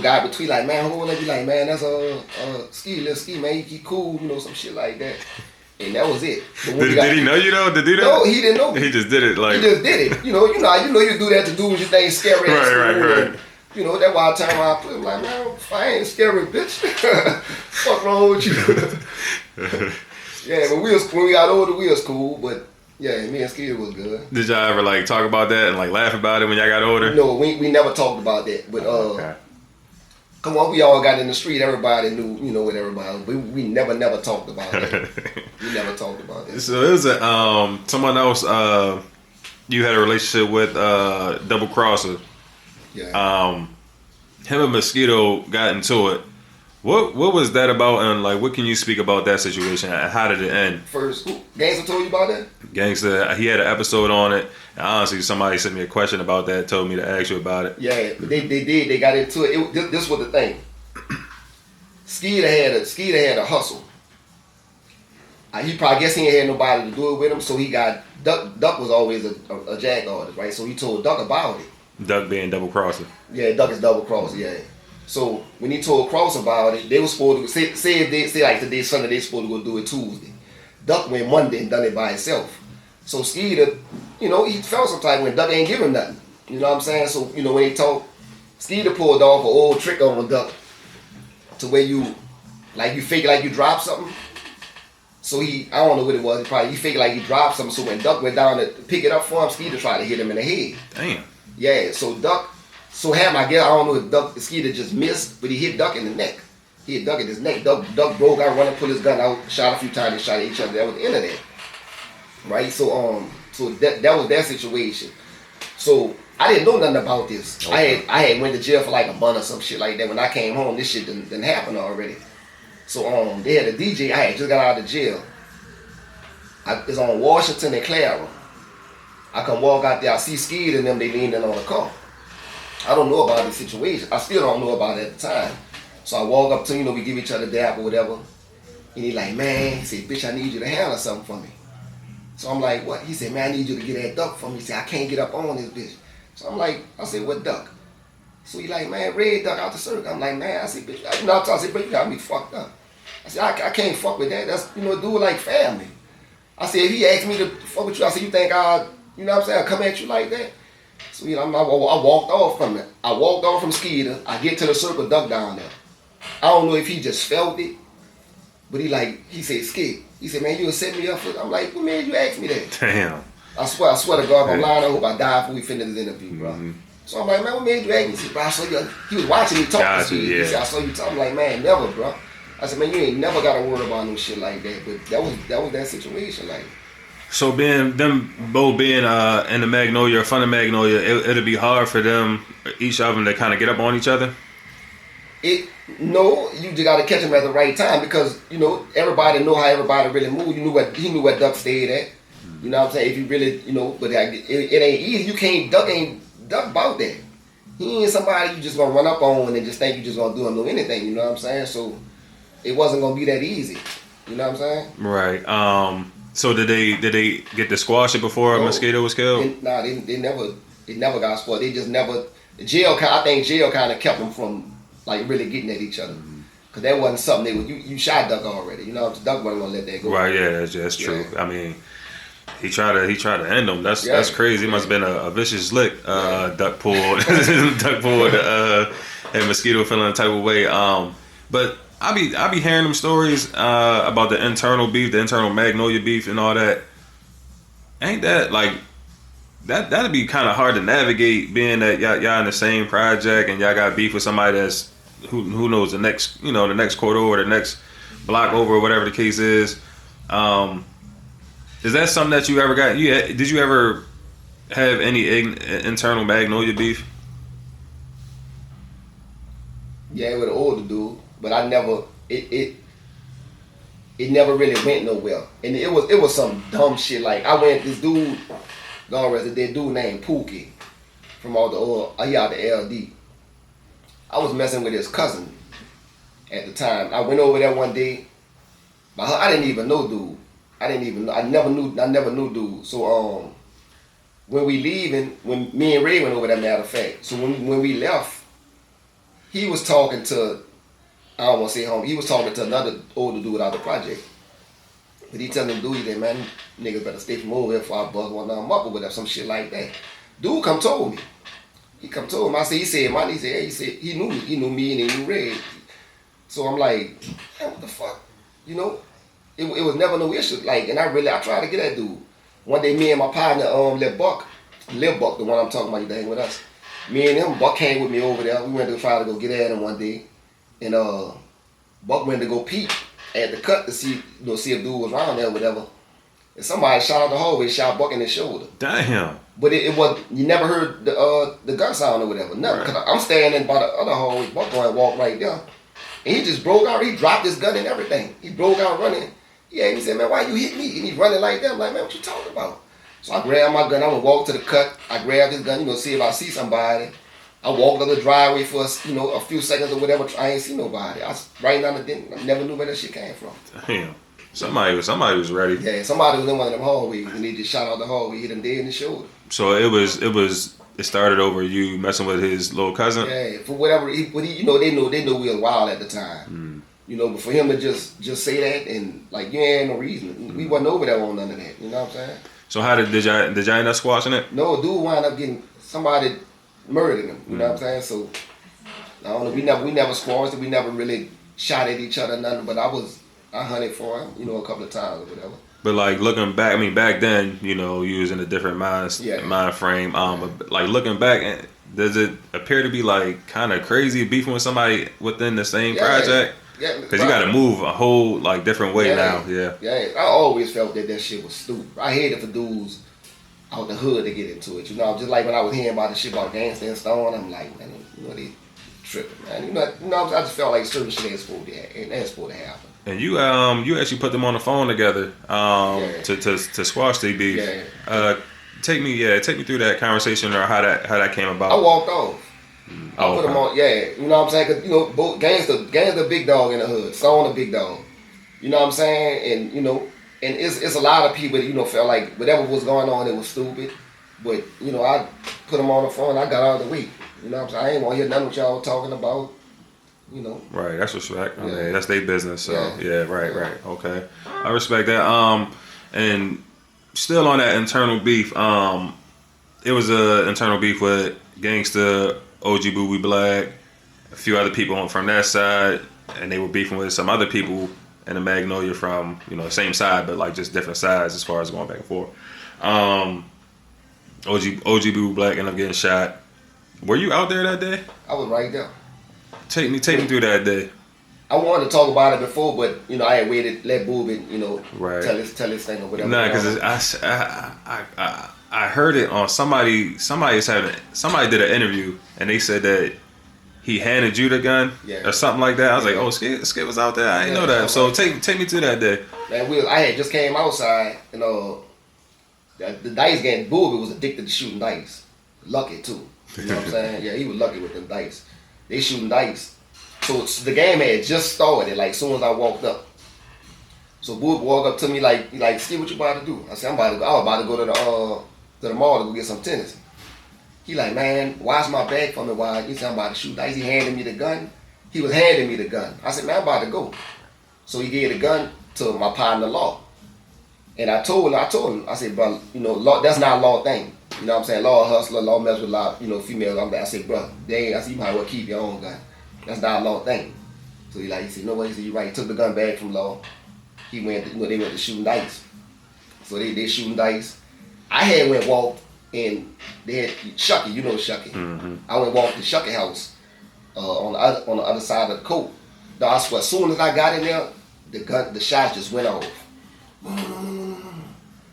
guy between like, man, who would be like, man, that's little ski, man, he cool, some shit like that. And that was it. Did he know you though to do that? No, he didn't know me. He just did it like. He just did it. You do that to dudes you think scary. Right. And, that's why I turn around and put him like, man, I ain't scary, bitch. Fuck wrong with you? Yeah, but when we got older, we was cool, but yeah, me and Skeeter was good. Did y'all ever like talk about that and like laugh about it when y'all got older? No, we never talked about that. But okay. Come on, we all got in the street. Everybody knew what everybody. We never talked about that. We never talked about that. So it was someone else. You had a relationship with Double Crossa. Yeah. Him and Mosquito got into it. What was that about, and like what can you speak about that situation? How did it end? First, Gangsta told you about that? Gangsta, he had an episode on it. And honestly, somebody sent me a question about that, told me to ask you about it. Yeah, but they did. They got into it. This was the thing. Skeeter had a hustle. He probably guess he ain't had nobody to do it with him, so he got Duck was always a jag artist, right? So he told Duck about it. Duck being Double Crosser. Yeah, Duck is Double Crosser. Yeah. So when he told Cross about it, they were supposed to say like today Sunday they supposed to go do it Tuesday. Duck went Monday and done it by himself. So Skeeter, he felt some type when Duck ain't give him nothing. You know what I'm saying? So when they talk, Skeeter pulled off an old trick on Duck to where you fake like you dropped something. So I don't know what it was. He fake like he dropped something. So when Duck went down to pick it up for him, Skeeter tried to hit him in the head. Damn. Yeah. So Duck. So I guess I don't know if Skeeter just missed, but he hit Duck in the neck. He hit Duck in his neck. Duck broke out, running, pulled his gun out, shot a few times, they shot at each other. That was the end of that. Right? So that was that situation. So I didn't know nothing about this. Okay. I had went to jail for like a month or some shit like that. When I came home, this shit didn't happen already. So they had a DJ. I had just got out of jail. It's on Washington and Clara. I can walk out there, I see Skeeter and them, they leaning on the car. I don't know about the situation. I still don't know about it at the time. So I walk up to him, we give each other a dap or whatever. And he like, man, he said, bitch, I need you to handle something for me. So I'm like, what? He said, man, I need you to get that Duck for me. He said, I can't get up on this bitch. So I'm like, I said, what Duck? So he like, man, Red Duck out the circle. I'm like, man, I said, bitch, I said, but you got me fucked up. I said, I can't fuck with that. That's, dude like family. I said, if he asked me to fuck with you, I said, you think I'll come at you like that? So I walked off from it. I walked off from Skeeter. I get to the circle, Duck down there. I don't know if he just felt it, but he said, Skid. He said, man, you gonna set me up for it? I'm like, well, man, you asked me that. Damn. I swear to God, I'm lying. I hope I die before we finish this interview, bro. Mm-hmm. So I'm like, man, what made you ask me? He said, bro, I saw you. He was watching me talk to Skid. Yeah. He said, I saw you talk. I'm like, man, never, bro. I said, man, you ain't never got to worry about no shit like that. But that was that situation, like. So them both being in the Magnolia, or front of Magnolia, it'll be hard for them, each of them, to kind of get up on each other? No, you just got to catch them at the right time because, everybody know how everybody really move. He knew what Duck stayed at. You know what I'm saying? If you really, but it ain't easy. Duck about that. He ain't somebody you just going to run up on and just think you just going to do him no anything. You know what I'm saying? So it wasn't going to be that easy. You know what I'm saying? Right. So did they get to squash it before Mosquito was killed? They never got squashed. They just never. I think jail kind of kept them from like really getting at each other. Cause that wasn't something you shot Duck already. Duck wasn't gonna let that go. Right. Yeah. That's true. I mean, he tried to end them. That's crazy. It must have been a vicious lick. Duck pulled. And Mosquito feeling the type of way. But I be hearing them stories about the internal beef, the internal Magnolia beef, and all that. Ain't that like that'd be kind of hard to navigate, being that y'all in the same project and y'all got beef with somebody that's who knows the next the next quarter or the next block over or whatever the case is. Is that something that you ever got? Did you ever have any internal Magnolia beef? Yeah, with an older dude. But I never it never really went nowhere. And it was some dumb shit. Like I went this dude, that dude named Pookie from all the he out the LD. I was messing with his cousin at the time. I went over there one day. But I didn't even know dude. I never knew dude. So when we leaving, when me and Ray went over there, matter of fact. So when we left, he was talking to, I don't want to say home, he was talking to another older dude out of the project. But he telling dude that, man, niggas better stay from over here before I bug one of them up or whatever, some shit like that. Dude come told me. He come told me. He said, hey, he said, he knew me and he knew Red. So I'm like, man, what the fuck? You know, it was never no issue. Like, and I tried to get that dude. One day, me and my partner, Lil Buck, the one I'm talking about, you hang with us. Me and him, Buck came with me over there. We went to try to go get at him one day. And Buck went to go peep at the cut to see if dude was around there or whatever. And somebody shot out the hallway, shot Buck in his shoulder. Damn. But it was, you never heard the gun sound or whatever. Nothing. Right. Cause I'm standing by the other hallway, Buck going to walk right there. And he just broke out, he dropped his gun and everything. He broke out running. Yeah, and he said, man, why you hit me? And he's running like that. I'm like, man, what you talking about? So I grabbed my gun, I went walk to the cut. I grabbed his gun, see if I see somebody. I walked up the driveway for a few seconds or whatever. I ain't see nobody. I right now I never knew where that shit came from. Damn. Somebody was ready. Yeah, somebody was in one of them hallways and they just shot out the hallway, hit him dead in the shoulder. So it started over you messing with his little cousin? Yeah, for whatever they knew we was wild at the time. But for him to just say that and like you ain't no reason. We wasn't over there on none of that. You know what I'm saying? So how did y'all end up squashing it? No, dude wound up getting somebody murdered him. You know what I'm saying? So I don't know. We never squashed it. We never really shot at each other, nothing. But I hunted for him, a couple of times or whatever. But like looking back, I mean, back then, you was in a different mind frame. But like looking back, does it appear to be like kind of crazy beefing with somebody within the same project? Yeah, because you got to move a whole like different way now. Yeah. I always felt that shit was stupid. I hated for dudes out the hood to get into it. Just like when I was hearing about the shit about Gangsta and Stone, I'm like, man, they tripping, man. I just felt like certain shit ain't supposed to happen. And you actually put them on the phone together to squash the beef. Yeah. Take me through that conversation or how that came about. I walked off. I put them on, you know what I'm saying? Cause both Gangsta big dog in the hood, Stone a big dog. You know what I'm saying? And and it's a lot of people that felt like whatever was going on, it was stupid. But I put them on the phone. I got out of the way. You know what I'm saying? I ain't want to hear nothing what y'all talking about. Right, that's respect. I mean, that's their business. So right. Okay, I respect that. And still on that internal beef. It was a internal beef with Gangsta, OG Boobie Black, a few other people from that side, and they were beefing with some other people in the Magnolia from the same side, but like just different sides as far as going back and forth. OG Boobie Black ended up getting shot. Were you out there that day? I was right there. Take me through that day. I wanted to talk about it before, but I had waited, let Boobie, right. tell his thing or whatever. Nah, because I heard it on somebody did an interview and they said that he handed you the gun or something like that. I was like, oh, Skip was out there. I didn't know that. So take me to that day. Man, I had just came outside, the dice game. Boobie was addicted to shooting dice. Lucky too. You know what I'm saying? Yeah, he was lucky with them dice. They shooting dice. So the game had just started, like as soon as I walked up. So Boobie walked up to me like, Skip, what you about to do? I said, I was about to go to the mall to go get some tennis. He like, man, watch my bag for me while he said I'm about to shoot dice. He handed me the gun. He was handing me the gun. I said, man, I'm about to go. So he gave the gun to my partner Law. And I told him, I said, bro, law, that's not a law thing. You know what I'm saying? Law a hustler, law mess with a lot, females. I said, bro, you might well keep your own gun. That's not a law thing. So he said, no way. He said, you're right. He took the gun back from Law. He went, they went to shooting dice. So they shooting dice. I had went walk and they had Shucky, Shucky. Mm-hmm. I went walk to Shucky house on the other side of the court. I swear, as soon as I got in there, the shots just went off.